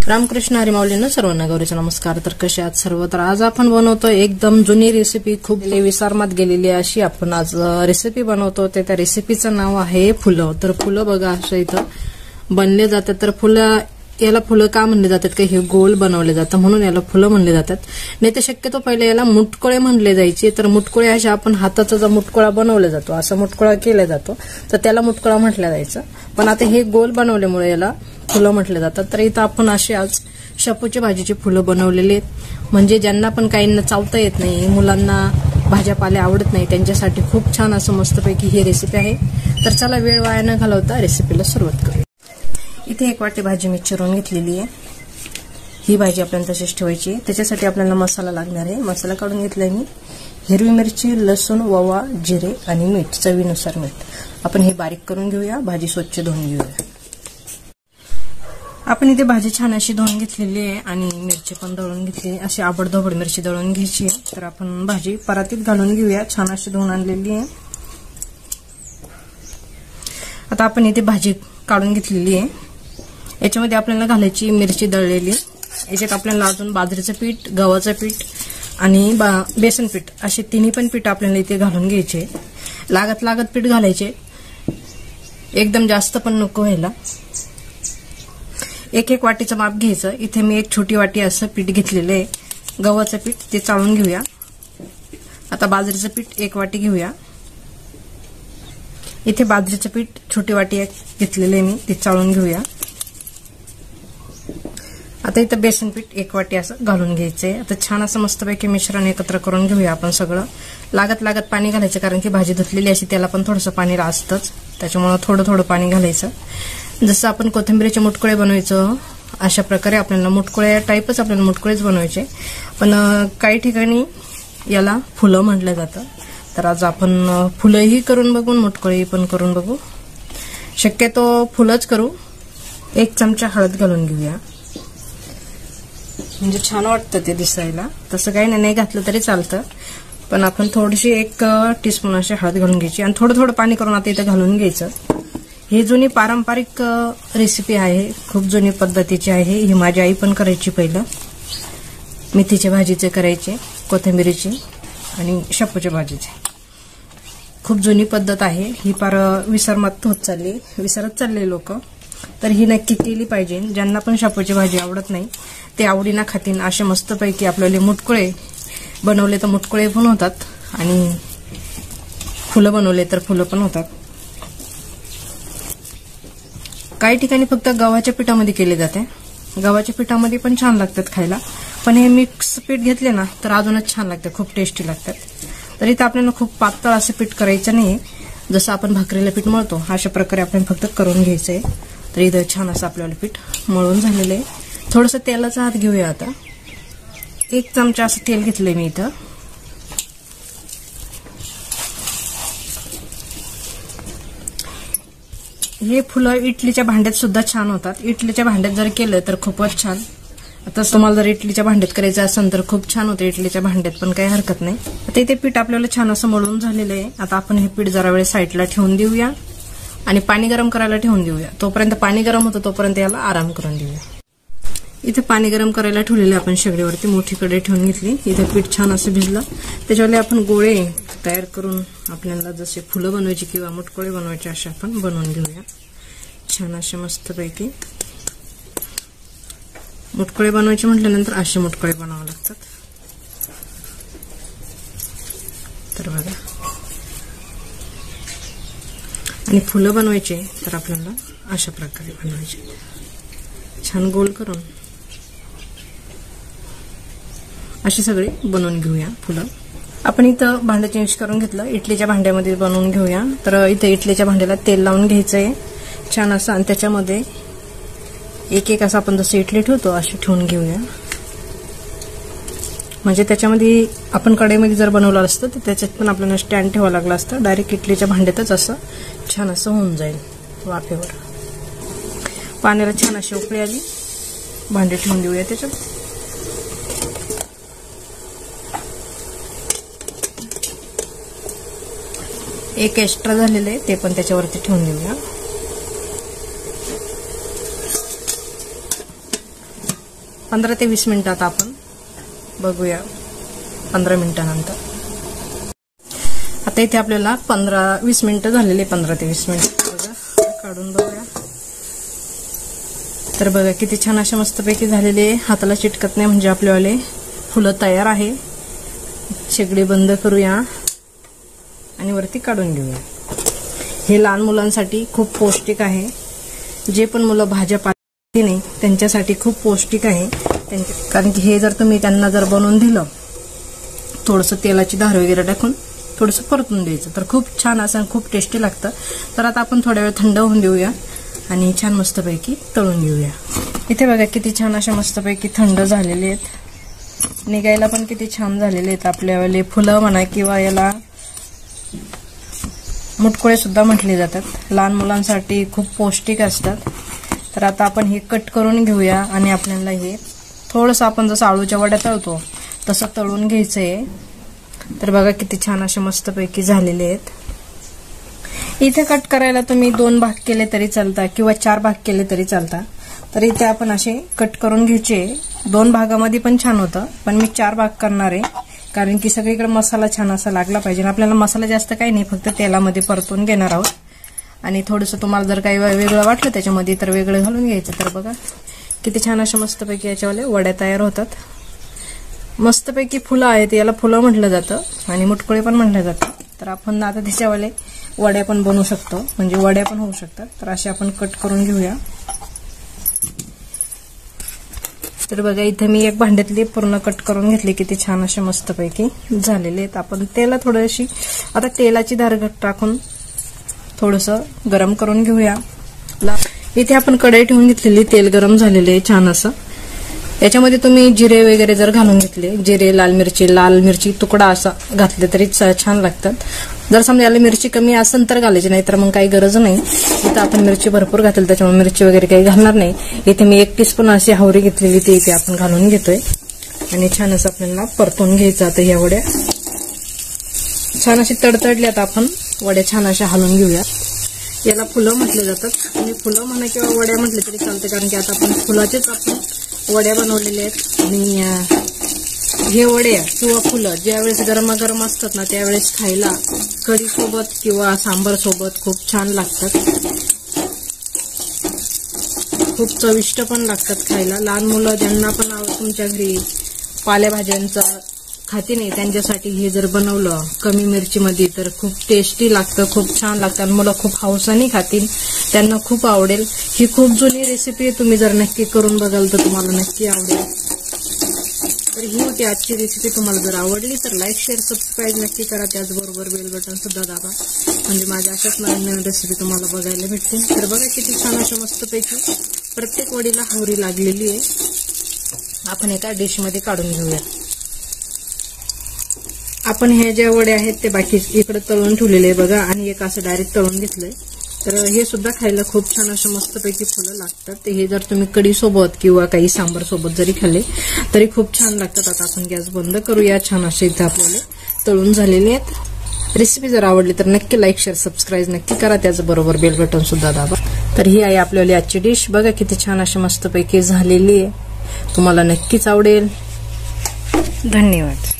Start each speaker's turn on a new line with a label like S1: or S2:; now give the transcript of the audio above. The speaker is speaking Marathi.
S1: रामकृष्ण हरी माऊलींना सर्वांना गौरीचा नमस्कार। तर कसे आहात सर्व? तर आज आपण बनवतो एकदम जुनी रेसिपी, खूप विसरमात गेलेली अशी आपण आज रेसिपी बनवतो। त्या रेसिपीचं नाव आहे फुलं। तर फुलं बघा असं इथं बनले जातात। तर फुलं याला फुलं का म्हणले जातात की हे गोल बनवले जातं म्हणून याला फुलं म्हणले जातात। नाही तर शक्यतो पहिले याला मुटकुळे म्हणले जायचे। तर मुटकुळे अशा आपण हाताचा जो मुटकुळा बनवला जातो असा मुटकुळा केला जातो तर त्याला मुटकुळा म्हटलं जायचं। पण आता हे गोल बनवल्यामुळे याला फुलं म्हटले जातात। तर इथं आपण अशी आज शेपूची भाजीची फुलं बनवलेली आहेत। म्हणजे ज्यांना पण काहींना चावता येत नाही, मुलांना भाज्यापाले आवडत नाही, त्यांच्यासाठी खूप छान असं मस्तपैकी ही रेसिपी आहे। तर चला वेळ वाया न घालवता रेसिपीला सुरुवात करूया। इथे 1 वाटी भाजी मी चिरून घेतलेली आहे। ही भाजी आपल्याला तशीच ठेवायची आहे। त्याच्यासाठी आपल्याला मसाला लागणार आहे। मसाला काढून घेतलाय मी। हिरवी मिरची, लसूण, ओवा, जिरे आणि मीठ, चवीनुसार मीठ। आपण हे बारीक करून घेऊया। भाजी स्वच्छ धुवून घेऊया। आपण इथे भाजी छान अशी धुवून घेतलेली आहे आणि मिरची पण दळून घेतली। अशी आबडधोबड मिरची दळून घ्यायची आहे। तर आपण भाजी परातीत घालून घेऊया। छान अशी धुवून आणलेली आहे। आता आपण इथे भाजी काढून घेतलेली आहे। याच्यामध्ये आपल्याला घालायची मिरची दळलेली। याच्यात आपल्याला अजून बाजरीचं पीठ, गव्हाचं पीठ आणि बेसन पीठ असे तिन्ही पण पीठ आपल्याला इथे घालून घ्यायचे। लागत पीठ घालायचे, एकदम जास्त पण नको व्हायला। 1 वाटीचं माप घ्यायचं। इथे मी 1 छोटी वाटी असं पीठ घेतलेलं आहे। गव्हाचं पीठ ते चाळून घेऊया। आता बाजरीचं पीठ 1 वाटी घेऊया। इथे बाजरीचं पीठ छोटी वाटी घेतलेलं आहे मी, ते चाळून घेऊया। आता इथं बेसन पीठ 1 वाटी असं घालून घ्यायचंय। आता छान असं मस्तपैकी मिश्रण एकत्र करून घेऊया आपण सगळं। लागत पाणी घालायचं, कारण की भाजी धुतलेली अशी त्याला पण थोडंसं पाणी असतंच, त्याच्यामुळे थोडं पाणी घालायचं। जसं आपण कोथिंबीरचे मुटकुळे बनवायचं अशा प्रकारे आपल्याला मुटकुळे टाईपच आपल्याला मुटकुळेच बनवायचे। पण काही ठिकाणी याला फुलं म्हटलं जातं। तर आज आपण फुलंही करून बघू, मुटकुळेही पण करून बघू। शक्यतो फुलंच करू। 1 चमचा हळद घालून घेऊया, म्हणजे छान वाटतं ते दिसायला। तसं काही नाही घातलं तरी चालतं, पण आपण थोडीशी 1 टीस्पून अशी हळद घालून घ्यायची आणि थोडं पाणी करून आता इथं घालून घ्यायचं। ही जुनी पारंपरिक रेसिपी आहे, खूप जुनी पद्धतीची आहे। ही माझी आई पण करायची पहिलं। मेथीच्या भाजीचे करायचे, कोथिंबीरीची आणि शेपूच्या भाजीचे। खूप जुनी पद्धत आहे ही, पार विसरत चालले लोक। तर ही नक्की केली पाहिजे। ज्यांना पण शेपूची भाजी आवडत नाही ते आवडीनं खातील। असे मस्तपैकी आपल्याला मुटकुळे बनवले तर मुटकुळे पण होतात आणि फुलं बनवले तर फुलं पण होतात। काही ठिकाणी फक्त गव्हाच्या पिठामध्ये केले जाते। गव्हाच्या पिठामध्ये पण छान लागतात खायला, पण हे मिक्स पीठ घेतले ना तर अजूनच छान लागतं, खूप टेस्टी लागतात। तर इथं आपल्याला खूप पातळ असं पीठ करायचं नाही, जसं आपण भाकरीला पीठ मळतो अशा प्रकारे आपण फक्त करून घ्यायचंय। तर इथं छान असं आपल्याला पीठ मळून झालेलं आहे। थोडंसं तेलाचा हात घेऊया। आता 1 चमचा असं तेल घेतलंय मी इथं। हे फुलं इडलीच्या भांड्यात सुद्धा छान होतात। इडलीच्या भांड्यात जर केलं तर खूपच छान। आता तुम्हाला जर इडलीच्या भांड्यात करायचं असेल तर खूप छान होतं इडलीच्या भांड्यात, पण काही हरकत नाही। आता इथे पीठ आपल्याला छान असं मळून झालेलं आहे। आता आपण हे पीठ जरा वेळ साईडला ठेवून देऊया आणि पाणी गरम करायला ठेवून देऊया। तोपर्यंत पाणी गरम होतं तोपर्यंत याला आराम करून देऊया। इथे पाणी गरम करायला ठेवलेले आपण शेगडीवरती मोठी कढई ठेवून घेतली। इथे पीठ छान असं भिजलं, त्याच्यावर आपण गोळे तयार करून आपल्याला जसे फुलं बनवायची किंवा मुटकुळे बनवायचे असे आपण बनवून घेऊया। छान असे मस्तपैकी मुटकुळे बनवायचे म्हटल्यानंतर असे मुटकुळे बनावे लागतात। तर बघा, आणि फुलं बनवायचे तर आपल्याला अशा प्रकारे बनवायचे, छान गोल करून अशी सगळी बनवून घेऊया फुलं। आपण इथं भांडं चेंज करून घेतलं, इडलीच्या भांड्यामध्ये बनवून घेऊया। तर इथं इडलीच्या भांड्याला तेल लावून घ्यायचंय छान असं, आणि त्याच्यामध्ये एक असं आपण जसं इडली ठेवतो अशी ठेवून घेऊया। म्हणजे त्याच्यामध्ये आपण कढईमध्ये जर बनवलं असतं तर त्याच्यात पण आपल्याला स्टँड ठेवावं लागलं असतं। डायरेक्ट इडलीच्या भांड्यातच असं छान असं होऊन जाईल वाफेवर। पाण्याला छान अशी उकळी आली, भांडे ठेवून देऊया त्याच्यात। एक एक्स्ट्रा झालेलं आहे ते पण त्याच्यावरती ठेवून देऊया। 15 ते 20 मिनिटात आपण बघूया 15 मिनिटानंतर. आता इथे आपल्याला 15-20 मिनिटं झालेले, 15 ते 20 मिनिटं बघा, काढून बघूया. तर बघा किती छान अशा मस्तपैकी झालेले, हाताला चिटकत नाही म्हणजे आपल्यावाले फुलं तयार आहे. शेगडी बंद करूया आणि वरती काढून घेऊया. हे लहान मुलांसाठी खूप पौष्टिक आहे. जे पण मुलं भाज्या पाळत नाही त्यांच्यासाठी खूप पौष्टिक आहे. कारण की हे जर तुम्ही त्यांना जर बनवून दिलं, थोडंसं तेलाची धार वगैरे टाकून थोडंसं परतून द्यायचं, तर खूप छान असं खूप टेस्टी लागतं. तर आता आपण थोड्या वेळ थंड होऊन देऊया आणि छान मस्तपैकी तळून घेऊया. इथे बघा किती छान अशा मस्तपैकी थंड झालेले आहेत. निघायला पण किती छान झालेले आहेत आपल्यावाले फुलं म्हणा, किंवा याला मुटकुळे सुद्धा म्हटले जातात. लहान मुलांसाठी खूप पौष्टिक असतात. तर आता आपण हे कट करून घेऊया आणि आपल्याला हे थोडंसं आपण जसं आळूच्या वड्या तळतो तसं तळून घ्यायचंय. तर बघा किती छान असे मस्तपैकी झालेले आहेत. इथे कट करायला तुम्ही 2 भाग केले तरी चालता किंवा 4 भाग केले तरी चालता. तर इथे आपण असे कट करून घ्यायचे. 2 भागामध्ये पण छान होतं, पण मी 4 भाग करणार आहे. कारण की सगळीकडे मसाला छान असा लागला पाहिजे. आपल्याला मसाला जास्त काही नाही, फक्त तेलामध्ये परतून घेणार आहोत. आणि थोडंसं तुम्हाला जर काही वेगळं वाटलं त्याच्यामध्ये तर वेगळं घालून घ्यायचं. तर बघा किती छान अशा मस्तपैकी याच्यावाले वड्या तयार होतात. मस्तपैकी फुलं आहेत, याला फुलं म्हटलं जातं आणि मुटकुळे पण म्हटलं जातं. तर आपण आता त्याच्यावाले वड्या पण बनवू शकतो, म्हणजे वड्या पण होऊ शकतात. तर असे आपण कट करून घेऊया. तर बघा इथे मी एक भांड्यातली पूर्ण कट करून घेतली. किती छान असे मस्तपैकी झालेले आहेत. आपण त्याला थोडीशी आता तेलाची धार टाकून थोडंसं गरम करून घेऊया. इथे आपण कढई ठेवून घेतलेली, तेल गरम झालेले आहे छान असं. याच्यामध्ये तुम्ही जिरे वगैरे जर घालून घेतले, जिरे, लाल मिरची तुकडा असा घातले तरी छान लागतात. जर समजा याला मिरची कमी असेल तर घालायची, नाही तर मग काही गरज नाही. इथं आपण मिरची भरपूर घातली त्याच्यामुळे मिरची वगैरे काही घालणार नाही. इथे मी 1 टीस्पून अशी हावरी घेतलेली, ती इथे आपण घालून घेतोय आणि छान असं आपल्याला परतून घ्यायचं. आता ह्या वड्या छान अशी तडतडल्यात, आपण वड्या छान अशा हलवून घेऊया. याला फुलं म्हटले जातात आणि फुलं म्हणा किंवा वड्या म्हटले तरी चालते, कारण की आता आपण फुलाचेच आपण वड्या बनवलेल्या आहेत. आणि हे वड्या किंवा फुलं ज्यावेळेस गरमागरम असतात ना, त्यावेळेस खायला कढी सोबत किंवा सांबार सोबत खूप छान लागतात. खूप चविष्ट पण लागतात खायला. लहान मुलं ज्यांना पण तुमच्या घरी पालेभाज्यांचं खाती नाही त्यांच्यासाठी हे जर बनवलं कमी मिरचीमध्ये तर खूप टेस्टी लागतं, खूप छान लागतं. आणि मुलं खूप हौसाने खातील, त्यांना खूप आवडेल. ही खूप जुनी रेसिपी आहे, तुम्ही जर नक्की करून बघाल तर तुम्हाला नक्की आवडेल. तर ही होती आजची रेसिपी. तुम्हाला जर आवडली तर लाईक, शेअर, सबस्क्राईब नक्की करा. त्याचबरोबर बेल बटन सुद्धा दाबा, म्हणजे माझ्या अशाच नवीन नवीन रेसिपी तुम्हाला बघायला भेटतील. तर बघा किती छान अशा मस्तपैकी प्रत्येक वडीला हावरी लागलेली आहे. आपण एका डिशमध्ये काढून घेऊया. आपण हे ज्या वड्या आहेत ते बाकी इकडे तळून ठेवलेले आहे बघा, आणि एक असं डायरेक्ट तळून घेतलंय. तर हे सुद्धा खायला खूप छान असं मस्तपैकी फुलं लागतात. हे जर तुम्ही कढी सोबत किंवा काही सांबार सोबत जरी खाल्ले तरी खूप छान लागतात. आता आपण गॅस बंद करूया. छान असे इथे आपल्याला तळून झालेले आहेत. रेसिपी जर आवडली तर नक्की लाईक, शेअर, सबस्क्राईब नक्की करा. त्याचबरोबर बेल बटन सुद्धा दाबा. तर ही आहे आपल्याला आजची डिश. बघा किती छान अशी मस्तपैकी झालेली आहे. तुम्हाला नक्कीच आवडेल. धन्यवाद.